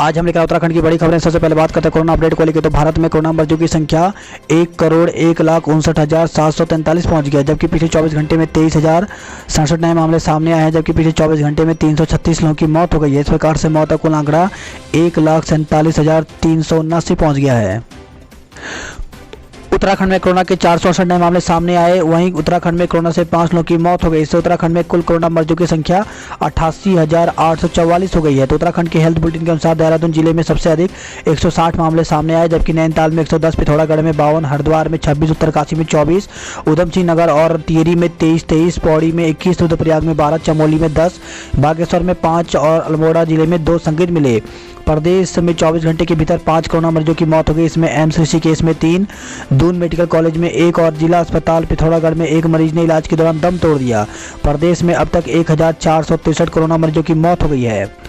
आज हम लेकर उत्तराखंड की बड़ी खबरें। सबसे पहले बात करते हैं कोरोना अपडेट को लेकर। तो भारत में कोरोना मरीजों की संख्या 1,01,59,743 पहुंच गया, जबकि पिछले 24 घंटे में 23,067 नए मामले सामने आए हैं, जबकि पिछले 24 घंटे में 336 लोगों की मौत हो गई है। इस प्रकार से मौत का कुल आंकड़ा 1,47,379 पहुँच गया है। उत्तराखंड में कोरोना के 468 नए मामले सामने आए। वहीं उत्तराखंड में कोरोना से 5 लोगों की मौत हो गई। इससे उत्तराखंड में कुल कोरोना मरीजों की संख्या 88,844 हो गई है। तो उत्तराखंड के हेल्थ बुलेटिन के अनुसार देहरादून जिले में सबसे अधिक 160 मामले सामने आए, जबकि नैनीताल में 110, पिथौरागढ़ में 52, हरिद्वार में 26, उत्तरकाशी में 24, ऊधमसिंह नगर और टिहरी में 23, पौड़ी में 21, रुद्रप्रयाग में 12, चमोली में 10, बागेश्वर में 5 और अल्मोड़ा जिले में 2 संक्रमित मिले। प्रदेश में 24 घंटे के भीतर 5 कोरोना मरीजों की मौत हो गई। इसमें एम्स ऋषिकेश में 3, दून मेडिकल कॉलेज में 1 और जिला अस्पताल पिथौरागढ़ में 1 मरीज ने इलाज के दौरान दम तोड़ दिया। प्रदेश में अब तक 1,463 कोरोना मरीजों की मौत हो गई है।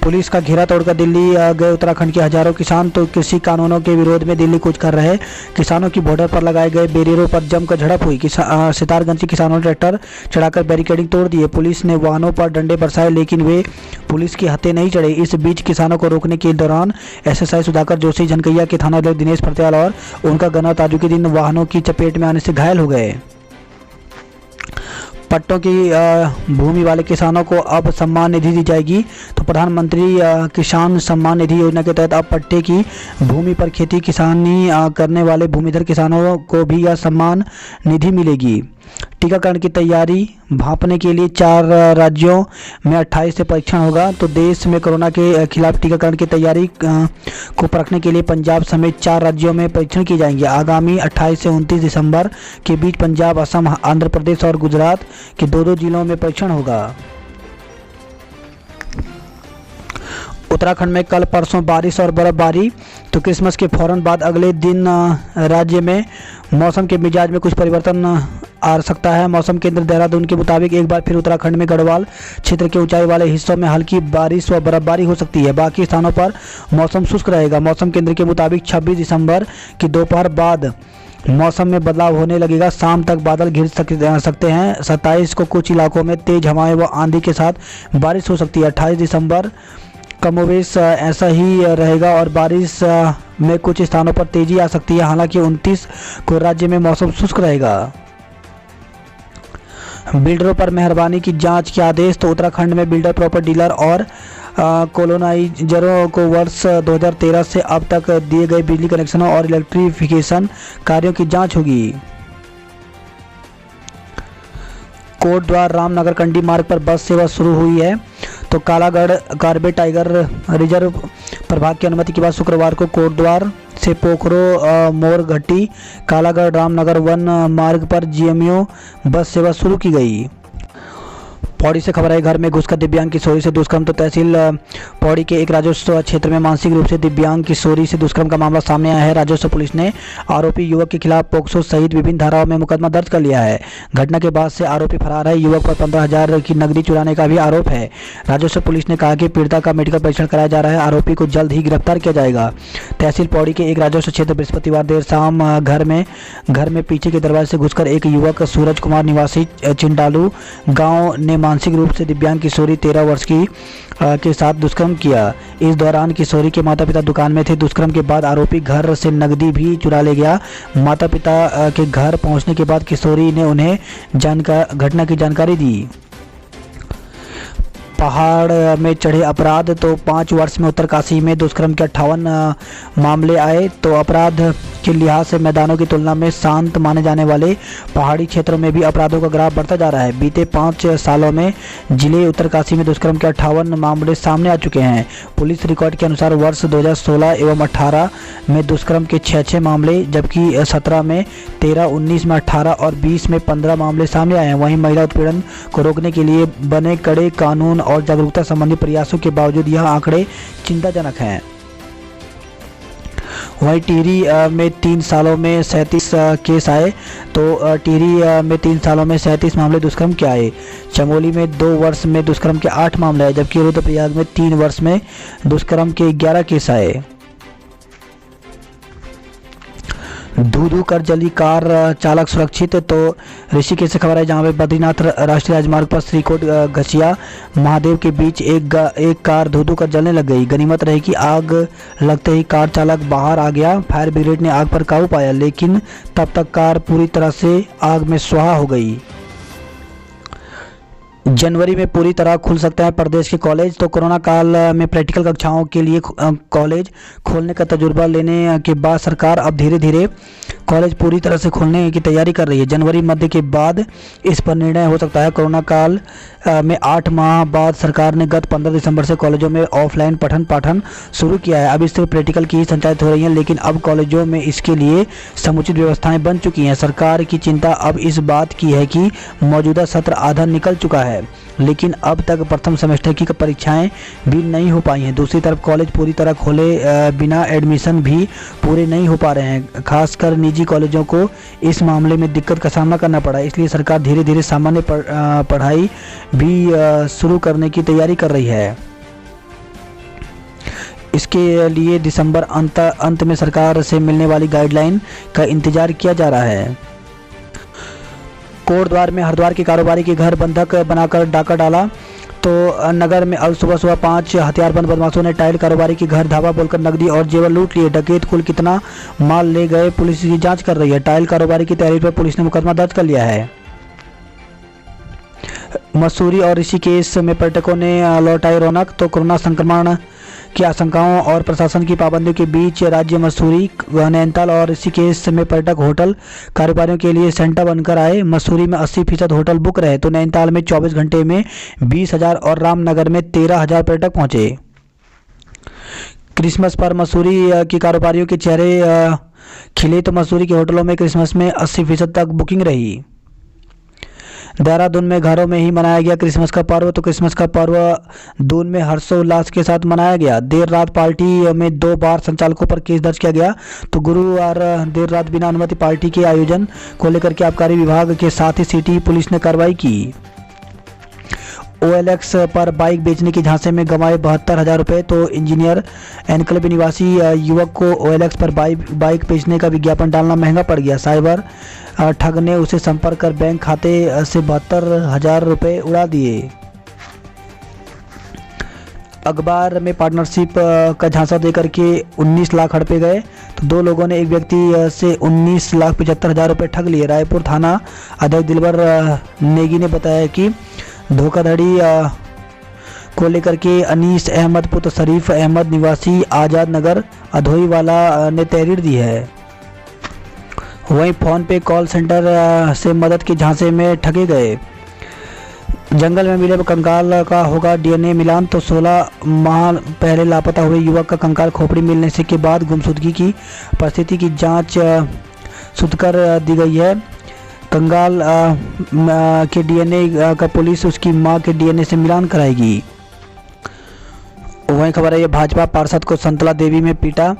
पुलिस का घेरा तोड़कर दिल्ली गए उत्तराखंड के हजारों किसान। तो कृषि कानूनों के विरोध में दिल्ली कूच कर रहे किसानों की बॉर्डर पर लगाए गए बैरियरों पर जमकर झड़प हुई। सितारगंज के किसानों ने ट्रैक्टर चढ़ाकर बैरिकेडिंग तोड़ दिए। पुलिस ने वाहनों पर डंडे बरसाए, लेकिन वे पुलिस के हत्थे नहीं चढ़े। इस बीच किसानों को रोकने के दौरान एसएसआई सुधाकर जोशी, झनकैया के थानाध्यक्ष दिनेश फरत्याल और उनका गनर ताजुद्दीन वाहनों की चपेट में आने से घायल हो गए। पट्टों की भूमि वाले किसानों को अब सम्मान निधि दी जाएगी। तो प्रधानमंत्री किसान सम्मान निधि योजना के तहत अब पट्टे की भूमि पर खेती किसानी करने वाले भूमिधर किसानों को भी यह सम्मान निधि मिलेगी। टीकाकरण की तैयारी भांपने के लिए 4 राज्यों में 28 से परीक्षण होगा। तो देश में कोरोना के खिलाफ टीकाकरण की तैयारी को परखने के लिए पंजाब समेत 4 राज्यों में परीक्षण किए जाएंगे। आगामी 28 से 29 दिसंबर के बीच पंजाब, असम, आंध्र प्रदेश और गुजरात के 2-2 जिलों में परीक्षण होगा। उत्तराखंड में कल परसों बारिश और बर्फबारी। तो क्रिसमस के फौरन बाद अगले दिन राज्य में मौसम के मिजाज में कुछ परिवर्तन आ सकता है। मौसम केंद्र देहरादून के मुताबिक एक बार फिर उत्तराखंड में गढ़वाल क्षेत्र के ऊंचाई वाले हिस्सों में हल्की बारिश व बर्फबारी हो सकती है। बाकी स्थानों पर मौसम शुष्क रहेगा। मौसम केंद्र के मुताबिक 26 दिसंबर की दोपहर बाद मौसम में बदलाव होने लगेगा। शाम तक बादल घिर सकते हैं। 27 को कुछ इलाकों में तेज हवाएं व आंधी के साथ बारिश हो सकती है। 28 दिसंबर कमोवेश ऐसा ही रहेगा और बारिश में कुछ स्थानों पर तेजी आ सकती है। हालांकि 29 को राज्य में मौसम शुष्क रहेगा। बिल्डरों पर मेहरबानी की जांच के आदेश। तो उत्तराखंड में बिल्डर, प्रॉपर्टी डीलर और कोलोनाइजरों को वर्ष 2013 से अब तक दिए गए बिजली कनेक्शनों और इलेक्ट्रिफिकेशन कार्यों की जांच होगी। कोटद्वार रामनगर कंडी मार्ग पर बस सेवा शुरू हुई है। तो कालागढ़ कॉर्बेट टाइगर रिजर्व प्रभाग की अनुमति के बाद शुक्रवार को कोटद्वार से पोखरो मोरघट्टी कालागढ़ रामनगर वन मार्ग पर जीएमयू बस सेवा शुरू की गई। पौड़ी से खबर है, घर में घुसकर दिव्यांग किशोरी से दुष्कर्म। तो तहसील पौड़ी के एक राजस्व क्षेत्र में मानसिक रूप से दिव्यांग किशोरी से दुष्कर्म का मामला सामने आया है। राजस्व पुलिस ने आरोपी युवक के खिलाफ पोक्सो सहित विभिन्न धाराओं में मुकदमा दर्ज कर लिया है। घटना के बाद से आरोपी फरार है। युवक पर 15,000 की नकदी चुराने का भी आरोप है। राजस्व पुलिस ने कहा कि पीड़िता का मेडिकल परीक्षण कराया जा रहा है। आरोपी को जल्द ही गिरफ्तार किया जाएगा। तहसील पौड़ी के एक राजस्व क्षेत्र बृहस्पतिवार देर शाम घर में पीछे के दरवाजे से घुसकर एक युवक सूरज कुमार निवासी चिंडालू गाँव ने मानसिक रूप से दिव्यांग किशोरी 13 वर्ष की के साथ दुष्कर्म किया। इस दौरान किशोरी के माता पिता दुकान में थे। दुष्कर्म के बाद आरोपी घर से नकदी भी चुरा ले गया। माता पिता के घर पहुंचने के बाद किशोरी ने उन्हें घटना की जानकारी दी। पहाड़ में चढ़े अपराध। तो 5 वर्ष में उत्तरकाशी में दुष्कर्म के 58 मामले आए। तो अपराध के लिहाज से मैदानों की तुलना में शांत माने जाने वाले पहाड़ी क्षेत्रों में भी अपराधों का ग्राफ बढ़ता जा रहा है। बीते 5 सालों में जिले उत्तरकाशी में दुष्कर्म के 58 मामले सामने आ चुके हैं। पुलिस रिकॉर्ड के अनुसार वर्ष 2016 एवं 18 में दुष्कर्म के 6 मामले, जबकि 17 में 13, 19 में 18 और 20 में 15 मामले सामने आए हैं। वहीं महिला उत्पीड़न को रोकने के लिए बने कड़े कानून और जागरूकता संबंधी प्रयासों के बावजूद यह आंकड़े चिंताजनक हैं। वहीं टिहरी में 3 सालों में 37 केस आए। तो टिहरी में 3 सालों में 37 मामले दुष्कर्म के आए। चमोली में 2 वर्ष में दुष्कर्म के 8 मामले आए, जबकि रुद्रप्रयाग में 3 वर्ष में दुष्कर्म के 11 केस आए। धू कर जली कार, चालक सुरक्षित। तो ऋषिकेश से खबर है जहां पे बद्रीनाथ राष्ट्रीय राजमार्ग पर श्रीकोट घसिया महादेव के बीच एक कार धू कर जलने लग गई। गनीमत रही कि आग लगते ही कार चालक बाहर आ गया। फायर ब्रिगेड ने आग पर काबू पाया, लेकिन तब तक कार पूरी तरह से आग में स्वाहा हो गई। जनवरी में पूरी तरह खुल सकते हैं प्रदेश के कॉलेज। तो कोरोना काल में प्रैक्टिकल कक्षाओं के लिए कॉलेज खोलने का तजुर्बा लेने के बाद सरकार अब धीरे धीरे कॉलेज पूरी तरह से खोलने की तैयारी कर रही है। जनवरी मध्य के बाद इस पर निर्णय हो सकता है। कोरोना काल में 8 माह बाद सरकार ने गत 15 दिसंबर से कॉलेजों में ऑफलाइन पठन पाठन शुरू किया है। अब इससे प्रैक्टिकल की संचालित हो रही हैं, लेकिन अब कॉलेजों में इसके लिए समुचित व्यवस्थाएं बन चुकी हैं। सरकार की चिंता अब इस बात की है कि मौजूदा सत्र आधा निकल चुका है, लेकिन अब तक प्रथम सेमेस्टर की परीक्षाएं भी नहीं हो पाई हैं। दूसरी तरफ कॉलेज पूरी तरह खोले बिना एडमिशन भी पूरे नहीं हो पा रहे हैं। खासकर निजी कॉलेजों को इस मामले में दिक्कत का सामना करना पड़ा, इसलिए सरकार धीरे धीरे सामान्य पढ़ाई भी शुरू करने की तैयारी कर रही है। इसके लिए दिसंबर अंत में सरकार से मिलने वाली गाइडलाइन का इंतजार किया जा रहा है। कोटद्वार में हरिद्वार के कारोबारी के घर बंधक बनाकर डाका डाला। तो नगर में अब सुबह 5 हथियारबंद बदमाशों ने टाइल कारोबारी के घर धावा बोलकर नकदी और जेवर लूट लिए। डकैत कुल कितना माल ले गए, पुलिस की जांच कर रही है। टाइल कारोबारी की तहरीर पर पुलिस ने मुकदमा दर्ज कर लिया है। मसूरी और ऋषिकेश में पर्यटकों ने लौटाई रौनक। तो कोरोना संक्रमण की आशंकाओं और प्रशासन की पाबंदियों के बीच राज्य मसूरी, नैनीताल और ऋषिकेश में पर्यटक होटल कारोबारियों के लिए सेंटर बनकर आए। मसूरी में 80% होटल बुक रहे, तो नैनीताल में 24 घंटे में 20,000 और रामनगर में 13,000 पर्यटक पहुंचे। क्रिसमस पर मसूरी की कारोबारियों के चेहरे खिले। तो मसूरी के होटलों में क्रिसमस में 80% तक बुकिंग रही। देहरादून में घरों में ही मनाया गया क्रिसमस का पर्व। तो क्रिसमस का पर्व दून में हर्षोल्लास के साथ मनाया गया। देर रात पार्टी में 2 बार संचालकों पर केस दर्ज किया गया। तो गुरुवार देर रात बिना अनुमति पार्टी के आयोजन को लेकर के आबकारी विभाग के साथ ही सिटी पुलिस ने कार्रवाई की। OLX पर बाइक बेचने की झांसे में गंवाए 72,000 रुपये। तो इंजीनियर एनक्लेव निवासी युवक को OLX पर बाइक बेचने का विज्ञापन डालना महंगा पड़ गया। साइबर ठग ने उसे संपर्क कर बैंक खाते से 72,000 रुपये उड़ा दिए। अखबार में पार्टनरशिप का झांसा देकर के 19 लाख हड़पे गए। तो 2 लोगों ने एक व्यक्ति से 19,75,000 रुपये ठग लिए। रायपुर थाना अध्यक्ष दिलबर नेगी ने बताया कि धोखाधड़ी को लेकर के अनीस अहमद पुत्र शरीफ अहमद निवासी आज़ाद नगर अधोई वाला ने तहरीर दी है। वहीं फ़ोन पे कॉल सेंटर से मदद के झांसे में ठगे गए। जंगल में मिले कंकाल का होगा DNA मिलान। तो 16 माह पहले लापता हुए युवक का कंकाल खोपड़ी मिलने से के बाद गुमशुदगी की परिस्थिति की जांच शुरू कर दी गई है। कंकाल के DNA का पुलिस उसकी मां के DNA से मिलान कराएगी। वहीं खबर है ये भाजपा पार्षद को संतला देवी में पीटा।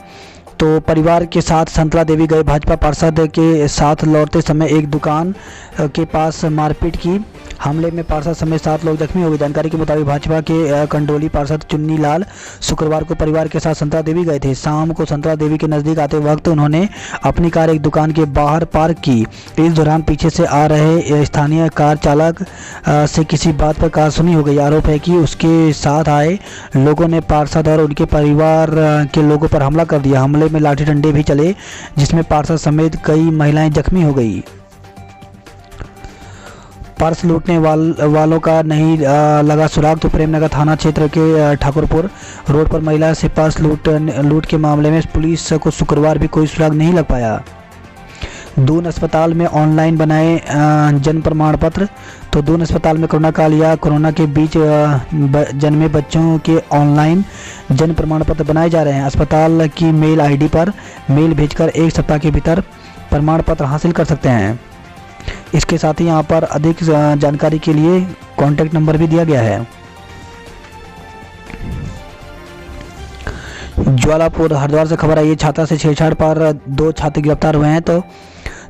तो परिवार के साथ संतला देवी गए भाजपा पार्षद के साथ लौटते समय एक दुकान के पास मारपीट की। हमले में पार्षद समेत 7 लोग जख्मी हो गए। जानकारी के मुताबिक भाजपा के कंडोली पार्षद चुन्नी लाल शुक्रवार को परिवार के साथ संतला देवी गए थे। शाम को संतला देवी के नज़दीक आते वक्त उन्होंने अपनी कार एक दुकान के बाहर पार्क की। इस दौरान पीछे से आ रहे स्थानीय कार चालक से किसी बात पर कहासुनी हो गई। आरोप है कि उसके साथ आए लोगों ने पार्षद और उनके परिवार के लोगों पर हमला कर दिया। हमले में लाठी डंडे भी चले, जिसमें पार्षद समेत कई महिलाएं जख्मी हो गई। पर्स लूटने वालों का नहीं लगा सुराग। तो प्रेमनगर थाना क्षेत्र के ठाकुरपुर रोड पर महिला से पर्स लूट के मामले में पुलिस को शुक्रवार भी कोई सुराग नहीं लग पाया। दून अस्पताल में ऑनलाइन बनाए जन्म प्रमाण पत्र। तो दून अस्पताल में कोरोना काल या कोरोना के बीच जन्मे बच्चों के ऑनलाइन जन्म प्रमाण पत्र बनाए जा रहे हैं। अस्पताल की मेल ID पर मेल भेजकर 1 सप्ताह के भीतर प्रमाण पत्र हासिल कर सकते हैं। इसके साथ ही यहाँ पर अधिक जानकारी के लिए कॉन्टैक्ट नंबर भी दिया गया है। ज्वालापुर हरिद्वार से खबर आई है छात्रा से छेड़छाड़ पर 2 छात्र गिरफ्तार हुए हैं। तो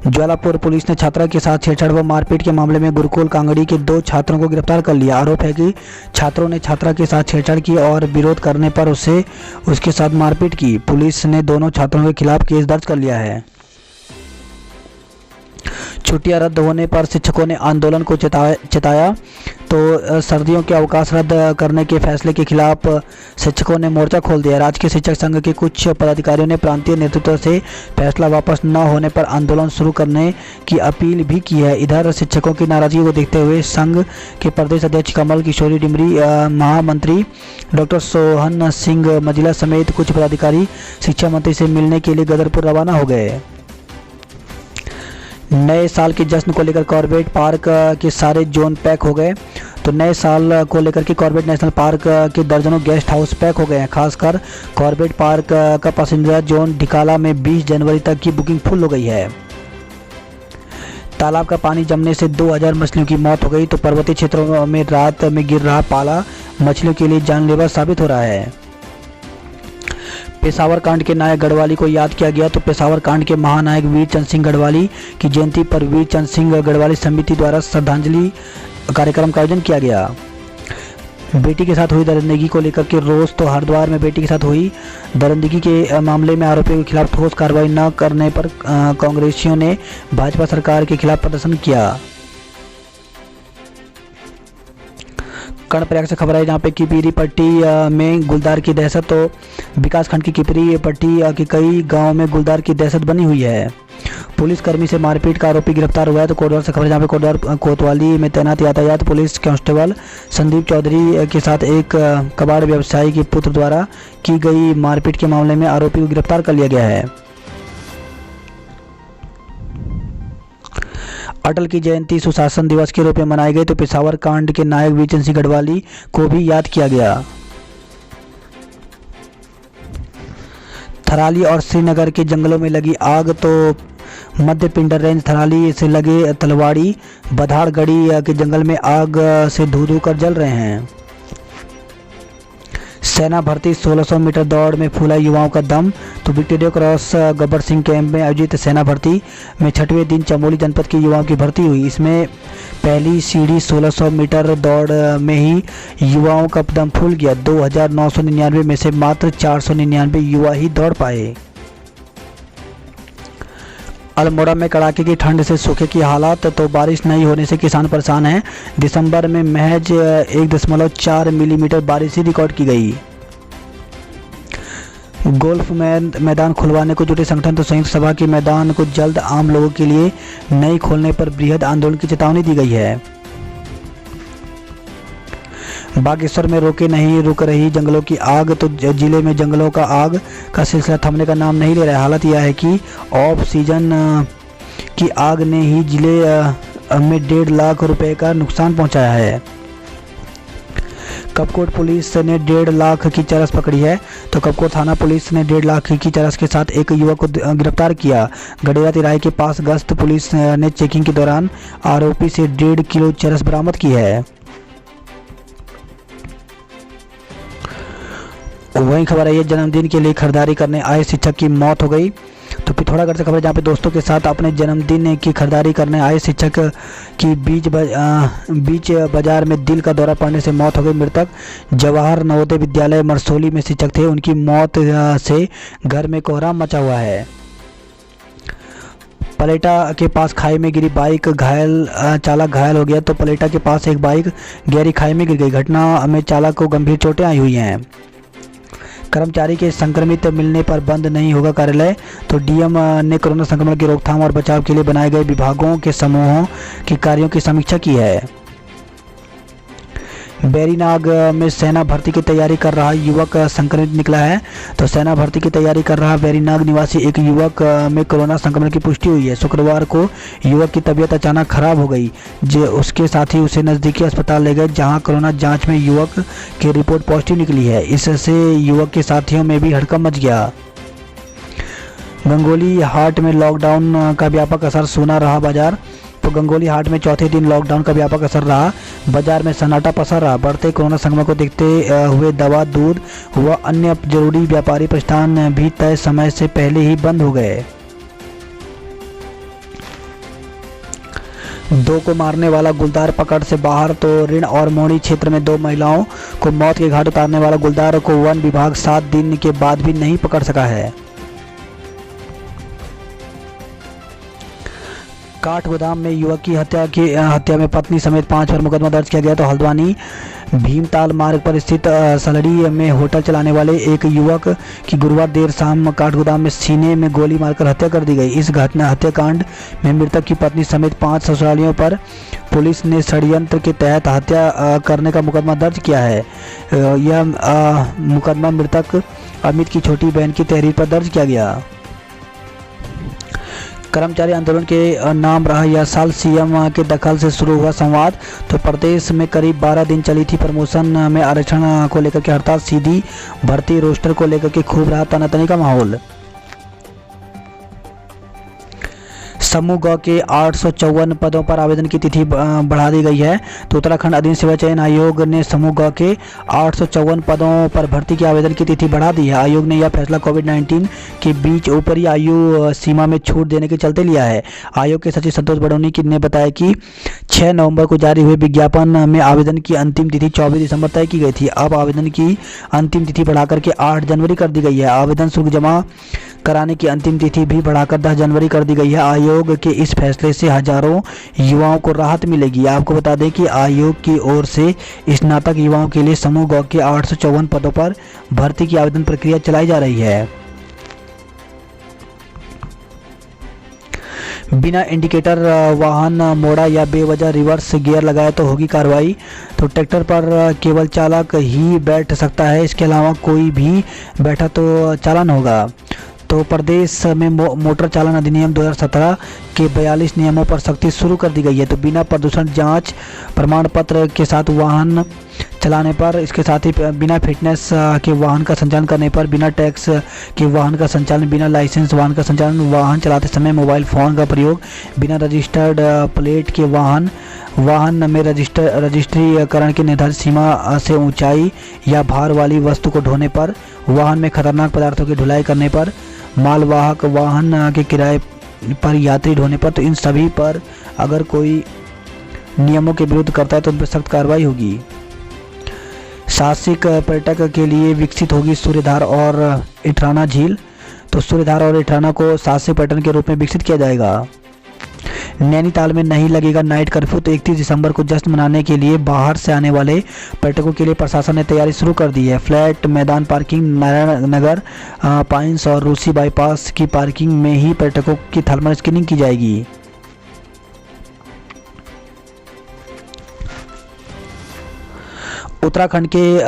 ज्वालापुर पुलिस ने छात्रा के साथ छेड़छाड़ व मारपीट के मामले में गुरुकुल कांगड़ी के 2 छात्रों को गिरफ्तार कर लिया। आरोप है कि छात्रों ने छात्रा के साथ छेड़छाड़ की और विरोध करने पर उसके साथ मारपीट की। पुलिस ने दोनों छात्रों के खिलाफ केस दर्ज कर लिया है। छुट्टियां रद्द होने पर शिक्षकों ने आंदोलन को चिताया। तो सर्दियों के अवकाश रद्द करने के फैसले के खिलाफ शिक्षकों ने मोर्चा खोल दिया। राजकीय शिक्षक संघ के कुछ पदाधिकारियों ने प्रांतीय नेतृत्व से फैसला वापस न होने पर आंदोलन शुरू करने की अपील भी की है। इधर शिक्षकों की नाराजगी को देखते हुए संघ के प्रदेश अध्यक्ष कमल किशोरी डिमरी, महामंत्री डॉक्टर सोहन सिंह मजिला समेत कुछ पदाधिकारी शिक्षा मंत्री से मिलने के लिए गदरपुर रवाना हो गए। नए साल के जश्न को लेकर कॉर्बेट पार्क के सारे जोन पैक हो गए। तो नए साल को लेकर के कॉर्बेट नेशनल पार्क के दर्जनों गेस्ट हाउस पैक हो गए हैं। खासकर कॉर्बेट पार्क का पैसेंजर जोन ढिकाला में 20 जनवरी तक की बुकिंग फुल हो गई है। तालाब का पानी जमने से 2000 मछलियों की मौत हो गई। तो पर्वतीय क्षेत्रों में रात में गिर रहा पाला मछलियों के लिए जानलेवा साबित हो रहा है। पेशावर कांड के नायक गढ़वाली को याद किया गया। तो पेशावर कांड के महानायक वीर चंद सिंह गढ़वाली की जयंती पर वीर चंद सिंह गढ़वाली समिति द्वारा श्रद्धांजलि कार्यक्रम का आयोजन किया गया। बेटी के साथ हुई दरिंदगी को लेकर के रोष। तो हरिद्वार में बेटी के साथ हुई दरिंदगी के मामले में आरोपियों के खिलाफ ठोस कार्रवाई न करने पर कांग्रेसियों ने भाजपा सरकार के खिलाफ प्रदर्शन किया। कर्णप्रयाग से खबर है जहाँ पे किपीरी पट्टी में गुलदार की दहशत। तो विकास खंड की किपीरी पट्टी के कई गांव में गुलदार की दहशत बनी हुई है। पुलिसकर्मी से मारपीट का आरोपी गिरफ्तार हुआ है। तो कोटद्वार से खबर है जहाँ पे कोटद्वार कोतवाली में तैनात यातायात पुलिस कांस्टेबल संदीप चौधरी के साथ एक कबाड़ व्यवसायी के पुत्र द्वारा की गई मारपीट के मामले में आरोपी को गिरफ्तार कर लिया गया है। अटल की जयंती सुशासन दिवस के रूप में मनाई गई। तो पेशावर कांड के नायक वीर चंद सिंह गढ़वाली को भी याद किया गया। थराली और श्रीनगर के जंगलों में लगी आग। तो मध्य पिंडर रेंज थराली से लगे तलवाड़ी बधाड़गढ़ी के जंगल में आग से धू कर जल रहे हैं। सेना भर्ती 1600 मीटर दौड़ में फूला युवाओं का दम। तो Victoria cross Gabbar Singh camp में आयोजित सेना भर्ती में 6वें दिन चमोली जनपद के युवाओं की भर्ती हुई। इसमें पहली सीढ़ी 1600 मीटर दौड़ में ही युवाओं का दम फूल गया। 2999 में से मात्र 499 युवा ही दौड़ पाए। अल्मोड़ा में कड़ाके की ठंड से सूखे की हालात। तो बारिश नहीं होने से किसान परेशान हैं। दिसंबर में महज 1.4 मिलीमीटर बारिश ही रिकॉर्ड की गई। गोल्फ मैदान खुलवाने को जुटे संगठन। तो संयुक्त सभा के मैदान को जल्द आम लोगों के लिए नहीं खोलने पर बृहद आंदोलन की चेतावनी दी गई है। बागेश्वर में रुक रही जंगलों की आग। तो जिले में जंगलों का आग का सिलसिला थमने का नाम नहीं ले रहा है। हालत यह है कि ऑफ सीजन की आग ने ही जिले में 1.5 लाख रुपए का नुकसान पहुंचाया है। कपकोट पुलिस ने 1.5 लाख की चरस पकड़ी है। तो कपकोट थाना पुलिस ने 1.5 लाख की चरस के साथ एक युवक को गिरफ्तार किया। गडेरा तिराहे के पास गश्त पुलिस ने चेकिंग के दौरान आरोपी से 1.5 किलो चरस बरामद की है। वहीं खबर आई है जन्मदिन के लिए खरीदारी करने आए शिक्षक की मौत हो गई। तो पिथौरागढ़ से खबर जहाँ पे दोस्तों के साथ अपने जन्मदिन की खरीदारी करने आए शिक्षक की बीच बाजार में दिल का दौरा पड़ने से मौत हो गई। मृतक जवाहर नवोदय विद्यालय मरसोली में शिक्षक थे। उनकी मौत से घर में कोहराम मचा हुआ है। पलेटा के पास खाई में गिरी बाइक, चालक घायल हो गया। तो पलेटा के पास एक बाइक गहरी खाई में गिर गई। घटना में चालक को गंभीर चोटें आई हुई हैं। कर्मचारी के संक्रमित मिलने पर बंद नहीं होगा कार्यालय। तो डीएम ने कोरोना संक्रमण की रोकथाम और बचाव के लिए बनाए गए विभागों के समूहों के कार्यों की समीक्षा की है। बैरीनाग में सेना भर्ती की तैयारी कर रहा युवक संक्रमित निकला है। तो सेना भर्ती की तैयारी कर रहा बैरीनाग निवासी एक युवक में कोरोना संक्रमण की पुष्टि हुई है। शुक्रवार को युवक की तबीयत अचानक खराब हो गई। जो उसके साथी उसे नज़दीकी अस्पताल ले गए जहां कोरोना जांच में युवक की रिपोर्ट पॉजिटिव निकली है। इससे युवक के साथियों में भी हड़कंप मच गया। गंगोली हाट में लॉकडाउन का व्यापक असर, सूना रहा बाजार। तो गंगोली हाट में चौथे दिन लॉकडाउन का व्यापक असर रहा। बाजार में सन्नाटा पसर रहा। बढ़ते कोरोना संक्रमण को देखते हुए दवा, दूध व अन्य जरूरी व्यापारी प्रतिष्ठान भी तय समय से पहले ही बंद हो गए। 2 को मारने वाला गुलदार पकड़ से बाहर। तो ऋण और मोड़ी क्षेत्र में 2 महिलाओं को मौत के घाट उतारने वाला गुलदार को वन विभाग 7 दिन के बाद भी नहीं पकड़ सका है। काठगोदाम में युवक की हत्या में पत्नी समेत 5 पर मुकदमा दर्ज किया गया। तो हल्द्वानी भीमताल मार्ग पर स्थित सलड़ी में होटल चलाने वाले एक युवक की गुरुवार देर शाम काठगोदाम में सीने में गोली मारकर हत्या कर दी गई। इस हत्याकांड में मृतक की पत्नी समेत 5 ससुरालियों पर पुलिस ने षड्यंत्र के तहत हत्या करने का मुकदमा दर्ज किया है। यह मुकदमा मृतक अमित की छोटी बहन की तहरीर पर दर्ज किया गया। कर्मचारी आंदोलन के नाम रहा यह साल सीएम के दखल से शुरू हुआ संवाद। तो प्रदेश में करीब 12 दिन चली थी प्रमोशन में आरक्षण को लेकर के हड़ताल। सीधी भर्ती रोस्टर को लेकर के खूब रहा तनातनी का माहौल। समूह ग के 854 पदों पर आवेदन की तिथि बढ़ा दी गई है। तो उत्तराखंड अधीन सेवा चयन आयोग ने समूह ग के 854 पदों पर भर्ती के आवेदन की तिथि बढ़ा दी है। आयोग ने यह फैसला कोविड-19 के बीच ऊपरी आयु सीमा में छूट देने के चलते लिया है। आयोग के सचिव संतोष बडोनी ने बताया कि 6 नवंबर को जारी हुए विज्ञापन में आवेदन की अंतिम तिथि 24 दिसंबर तय की गई थी। अब आवेदन की अंतिम तिथि बढ़ाकर के 8 जनवरी कर दी गई है। आवेदन शुल्क जमा कराने की अंतिम तिथि भी बढ़ाकर 10 जनवरी कर दी गई है। आयोग के इस फैसले से हजारों युवाओं को राहत मिलेगी। आपको बता दें कि आयोग की ओर से स्नातक युवाओं के लिए समूह ग के 854 पदों पर भर्ती की आवेदन प्रक्रिया चलाई जा रही है। बिना इंडिकेटर वाहन मोड़ा या बेवजह रिवर्स गियर लगाए तो होगी कार्रवाई। तो ट्रैक्टर पर केवल चालक ही बैठ सकता है, इसके अलावा कोई भी बैठा तो चालान होगा। तो प्रदेश में मोटर चालान अधिनियम 2017 के 42 नियमों पर सख्ती शुरू कर दी गई है। तो बिना प्रदूषण जांच प्रमाण पत्र के साथ वाहन चलाने पर, इसके साथ ही बिना फिटनेस के वाहन का संचालन करने पर, बिना टैक्स के वाहन का संचालन, बिना लाइसेंस वाहन का संचालन, वाहन चलाते समय मोबाइल फ़ोन का प्रयोग, बिना रजिस्टर्ड प्लेट के वाहन में रजिस्ट्रीकरण की निर्धारित सीमा से ऊंचाई या भार वाली वस्तु को ढोने पर, वाहन में खतरनाक पदार्थों की ढुलाई करने पर, मालवाहक वाहन के किराए पर यात्री ढोने पर, तो इन सभी पर अगर कोई नियमों के विरुद्ध करता है तो उन पर सख्त कार्रवाई होगी। साहसिक पर्यटक के लिए विकसित होगी सूर्यधार और इटराना झील। तो सूर्यधार और इटराना को साहसिक पर्यटन के रूप में विकसित किया जाएगा। नैनीताल में नहीं लगेगा नाइट कर्फ्यू। तो 31 दिसंबर को जश्न मनाने के लिए बाहर से आने वाले पर्यटकों के लिए प्रशासन ने तैयारी शुरू कर दी है। फ्लैट मैदान पार्किंग, नारायण नगर, पाइंस और रूसी बाईपास की पार्किंग में ही पर्यटकों की थर्मल स्क्रीनिंग की जाएगी। उत्तराखंड के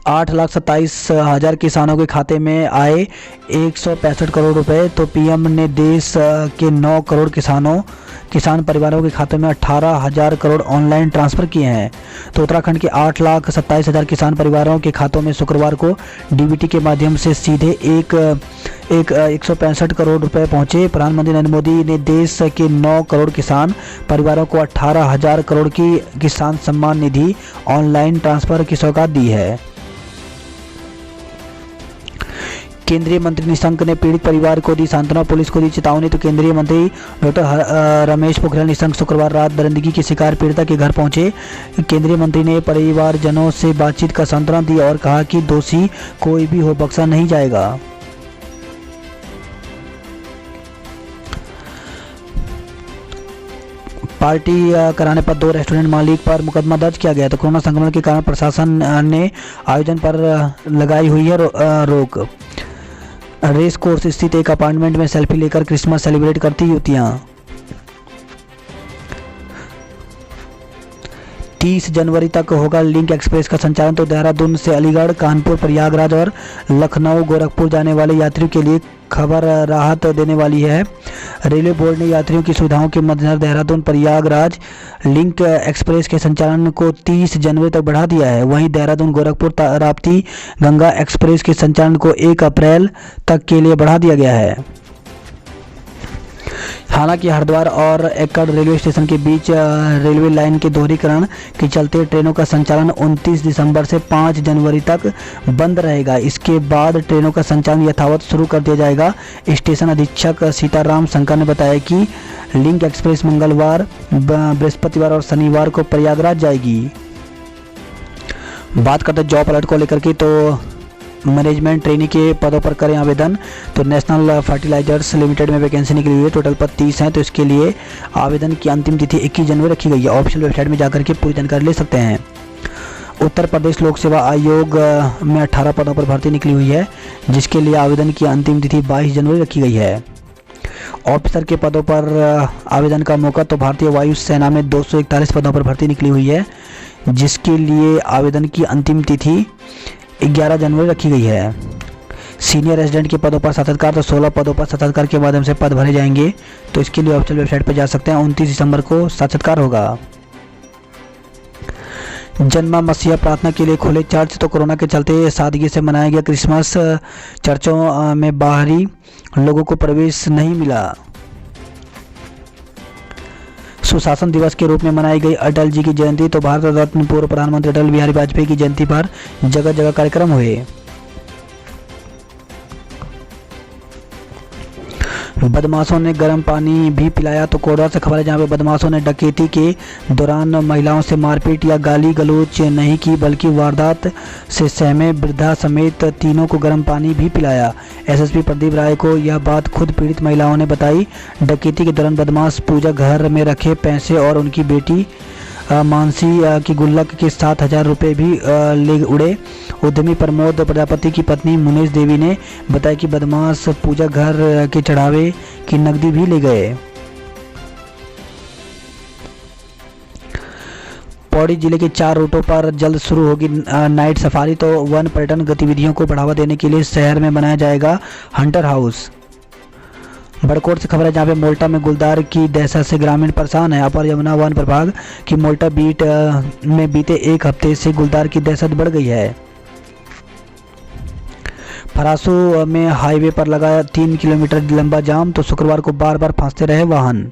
8,27,000 किसानों के खाते में आए 165 करोड़ रुपए। तो पीएम ने देश के 9 करोड़ किसान परिवारों के खाते में 18,000 करोड़ ऑनलाइन ट्रांसफ़र किए हैं। तो उत्तराखंड के 8,27,000 किसान परिवारों के खातों में शुक्रवार को डीबीटी के माध्यम से सीधे 165 करोड़ रुपए पहुंचे। प्रधानमंत्री नरेंद्र मोदी ने देश के 9 करोड़ किसान परिवारों को 18,000 करोड़ की किसान सम्मान निधि ऑनलाइन ट्रांसफ़र की सौगात दी है। केंद्रीय मंत्री निशंक ने पीड़ित परिवार को दी सांत्वना, पुलिस को दी चेतावनी। तो केंद्रीय मंत्री डॉक्टर रमेश पोखरियाल निशंक शुक्रवार रात दरिंदगी की शिकार पीड़िता के घर पहुंचे। केंद्रीय मंत्री ने परिवारजनों से बातचीत का सांत्वना दी और कहा कि दोषी कोई भी हो बख्शा नहीं जाएगा। पार्टी कराने पर 2 रेस्टोरेंट मालिक पर मुकदमा दर्ज किया गया। तो कोरोना संक्रमण के कारण प्रशासन ने आयोजन पर लगाई हुई है रोक। रेस कोर्स स्थित एक अपार्टमेंट में सेल्फी लेकर क्रिसमस सेलिब्रेट करती युवतियां। 30 जनवरी तक होगा लिंक एक्सप्रेस का संचालन। तो देहरादून से अलीगढ़, कानपुर, प्रयागराज और लखनऊ, गोरखपुर जाने वाले यात्रियों के लिए खबर राहत देने वाली है। रेलवे बोर्ड ने यात्रियों की सुविधाओं के मद्देनजर देहरादून प्रयागराज लिंक एक्सप्रेस के संचालन को 30 जनवरी तक बढ़ा दिया है। वहीं देहरादून गोरखपुर राप्ती गंगा एक्सप्रेस के संचालन को 1 अप्रैल तक के लिए बढ़ा दिया गया है। हालांकि हरिद्वार और एकड़ रेलवे स्टेशन के बीच रेलवे लाइन के दोहरीकरण के चलते ट्रेनों का संचालन 29 दिसंबर से 5 जनवरी तक बंद रहेगा। इसके बाद ट्रेनों का संचालन यथावत शुरू कर दिया जाएगा। स्टेशन अधीक्षक सीताराम शंकर ने बताया कि लिंक एक्सप्रेस मंगलवार, बृहस्पतिवार और शनिवार को प्रयागराज जाएगी। बात करते हैं जॉब अलर्ट को लेकर के। तो मैनेजमेंट ट्रेनी के पदों पर करें आवेदन। तो नेशनल फर्टिलाइजर्स लिमिटेड में वैकेंसी निकली हुई है, टोटल पद 30 हैं। तो इसके लिए आवेदन की अंतिम तिथि 21 जनवरी रखी गई है। ऑफिशियल वेबसाइट में जाकर के पूरी जानकारी ले सकते हैं। उत्तर प्रदेश लोक सेवा आयोग में 18 पदों पर भर्ती निकली हुई है, जिसके लिए आवेदन की अंतिम तिथि 22 जनवरी रखी गई है। ऑफिसर के पदों पर आवेदन का मौका, तो भारतीय वायु सेना में 241 पदों पर भर्ती निकली हुई है, जिसके लिए आवेदन की अंतिम तिथि 11 जनवरी रखी गई है। सीनियर रेजिडेंट के पदों पर साक्षात्कार, तो 16 पदों पर साक्षात्कार के माध्यम से पद भरे जाएंगे। तो इसके लिए ऑफिशियल वेबसाइट पर जा सकते हैं। 29 दिसंबर को साक्षात्कार होगा। जन्मा मसीहा प्रार्थना के लिए खोले चर्च, तो कोरोना के चलते सादगी से मनाया गया क्रिसमस। चर्चों में बाहरी लोगों को प्रवेश नहीं मिला। सुशासन दिवस के रूप में मनाई गई अटल जी की जयंती, तो भारत रत्न पूर्व प्रधानमंत्री अटल बिहारी वाजपेयी की जयंती पर जगह जगह कार्यक्रम हुए। बदमाशों ने गर्म पानी भी पिलाया, तो कोडा से खबर है जहां पे बदमाशों ने डकैती के दौरान महिलाओं से मारपीट या गाली गलौज नहीं की, बल्कि वारदात से सहमे वृद्धा समेत तीनों को गर्म पानी भी पिलाया। एसएसपी प्रदीप राय को यह बात खुद पीड़ित महिलाओं ने बताई। डकैती के दौरान बदमाश पूजा घर में रखे पैसे और उनकी बेटी मानसी की गुल्लक के 7,000 रुपये भी ले उड़े। उद्यमी प्रमोद प्रजापति की पत्नी मुनेश देवी ने बताया कि बदमाश पूजा घर के चढ़ावे की नकदी भी ले गए। पौड़ी जिले के 4 रूटों पर जल्द शुरू होगी नाइट सफारी, तो वन पर्यटन गतिविधियों को बढ़ावा देने के लिए शहर में बनाया जाएगा हंटर हाउस। बड़कोट से खबर है जहाँ पे मोल्टा में गुलदार की दहशत से ग्रामीण परेशान है। अपर यमुना वन प्रभाग की मोल्टा बीट में बीते एक हफ्ते से गुलदार की दहशत बढ़ गई है। फरासू में हाईवे पर लगा 3 किलोमीटर लंबा जाम, तो शुक्रवार को बार बार फंसते रहे वाहन।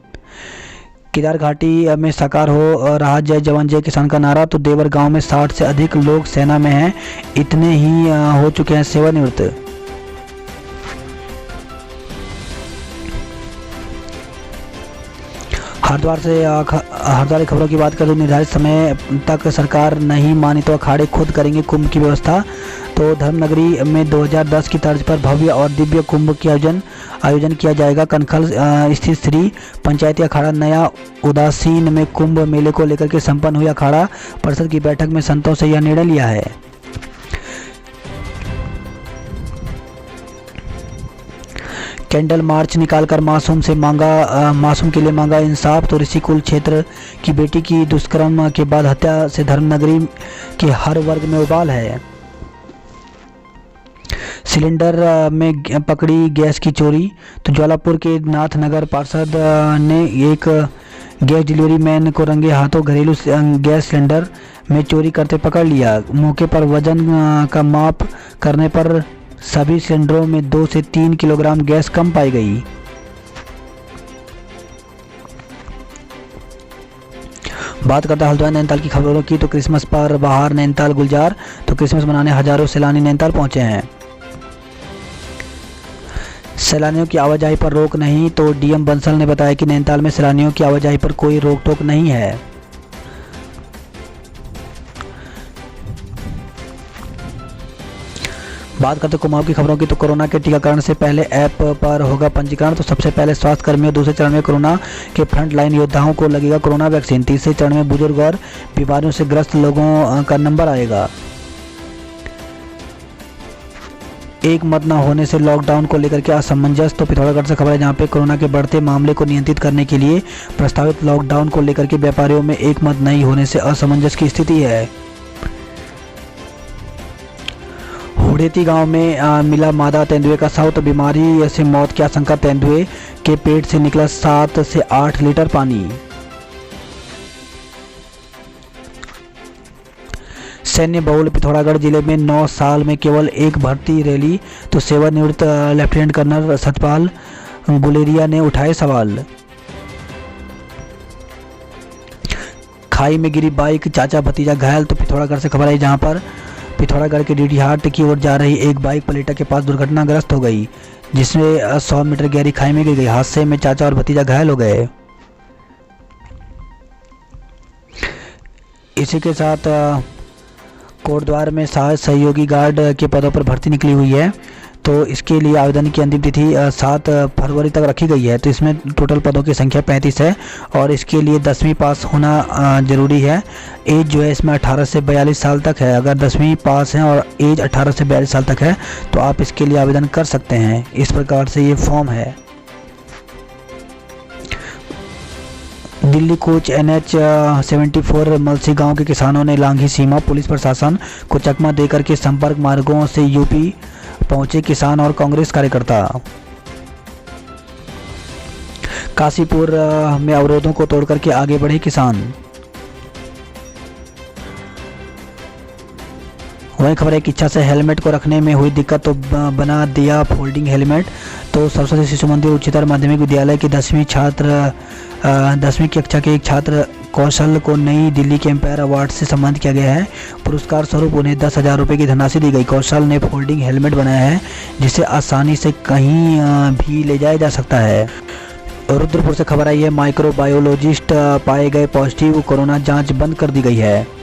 केदार घाटी में साकार हो रहा जय जवान जय किसान का नारा, तो देवर गांव में 60 से अधिक लोग सेना में हैं, इतने ही हो चुके हैं सेवानिवृत्त। हरिद्वार की खबरों की बात करें तो निर्धारित समय तक सरकार नहीं मानी तो अखाड़े खुद करेंगे कुंभ की व्यवस्था। तो धर्मनगरी में 2010 की तर्ज पर भव्य और दिव्य कुंभ की आयोजन किया जाएगा। कनखल स्थित श्री पंचायती अखाड़ा नया उदासीन में कुंभ मेले को लेकर के संपन्न हुई अखाड़ा परिषद की बैठक में संतों से यह निर्णय लिया है। कैंडल मार्च निकालकर मासूम के लिए मांगा इंसाफ, तो ऋषिकुल क्षेत्र की बेटी की दुष्कर्म के बाद हत्या से धर्मनगरी के हर वर्ग में उबाल है। सिलेंडर में पकड़ी गैस की चोरी, तो ज्वालापुर के नाथनगर पार्षद ने एक गैस डिलीवरी मैन को रंगे हाथों घरेलू गैस सिलेंडर में चोरी करते पकड़ लिया। मौके पर वजन का माप करने पर सभी सिलेंडरों में 2 से 3 किलोग्राम गैस कम पाई गई। बात करता है हल्द्वानी नैनीताल की खबरों की, तो क्रिसमस पर बाहर नैनीताल गुलजार, तो क्रिसमस मनाने हजारों सैलानी नैनीताल पहुंचे हैं। सैलानियों की आवाजाही पर रोक नहीं, तो डीएम बंसल ने बताया कि नैनीताल में सैलानियों की आवाजाही पर कोई रोक टोक नहीं है। बात करते कुमाऊं की खबरों की, तो कोरोना के टीकाकरण से पहले ऐप पर होगा पंजीकरण, तो सबसे पहले स्वास्थ्य कर्मियों, दूसरे चरण में कोरोना के फ्रंट लाइन योद्धाओं को लगेगा कोरोना वैक्सीन, तीसरे चरण में बुजुर्ग और बीमारियों से ग्रस्त लोगों का नंबर आएगा। एक मत न होने से लॉकडाउन को लेकर के असमंजस, तो पिथौरागढ़ से खबर है जहां पे कोरोना के बढ़ते मामले को नियंत्रित करने के लिए प्रस्तावित लॉकडाउन को लेकर के व्यापारियों में एक मत नहीं होने से असमंजस की स्थिति है। हुड़ेती गांव में मिला मादा तेंदुए का शव, तो बीमारी से मौत की आशंका, तेंदुए के पेट से निकला 7 से 8 लीटर पानी। सैन्य बहुल पिथौरागढ़ जिले में 9 साल में केवल एक भर्ती रैली, तो सेवानिवृत्त लेफ्टिनेंट कर्नल सतपाल गुलेरिया ने उठाए सवाल। खाई में गिरी बाइक, चाचा भतीजा घायल, तो पिथौरागढ़ से खबर आई जहां पर पिथौरागढ़ के डीडी हाट की ओर जा रही एक बाइक पलेटा के पास दुर्घटनाग्रस्त हो गई, जिसमें 100 मीटर गहरी खाई में गिर गई। हादसे में चाचा और भतीजा घायल हो गए। इसी के साथ कोटद्वार में सहायक सहयोगी गार्ड के पदों पर भर्ती निकली हुई है। तो इसके लिए आवेदन की अंतिम तिथि 7 फरवरी तक रखी गई है। तो इसमें टोटल पदों की संख्या 35 है और इसके लिए 10वीं पास होना ज़रूरी है। एज जो है इसमें 18 से 42 साल तक है। अगर 10वीं पास है और एज 18 से 42 साल तक है तो आप इसके लिए आवेदन कर सकते हैं। इस प्रकार से ये फॉर्म है। दिल्ली कूच NH 74 मलसी गांव के किसानों ने लांघी सीमा। पुलिस प्रशासन को चकमा देकर के संपर्क मार्गों से यूपी पहुंचे किसान और कांग्रेस कार्यकर्ता। काशीपुर में अवरोधों को तोड़कर के आगे बढ़े किसान। वही खबर है कि इच्छा से हेलमेट को रखने में हुई दिक्कत तो बना दिया फोल्डिंग हेलमेट। तो सरस्वती शिशु मंदिर उच्चतर माध्यमिक विद्यालय के 10वीं कक्षा के एक छात्र कौशल को नई दिल्ली के एम्पायर अवार्ड से सम्मानित किया गया है। पुरस्कार स्वरूप उन्हें 10,000 रुपये की धनराशि दी गई। कौशल ने फोल्डिंग हेलमेट बनाया है जिसे आसानी से कहीं भी ले जाया जा सकता है। रुद्रपुर से खबर आई है, माइक्रोबायोलॉजिस्ट पाए गए पॉजिटिव, कोरोना जांच बंद कर दी गई है।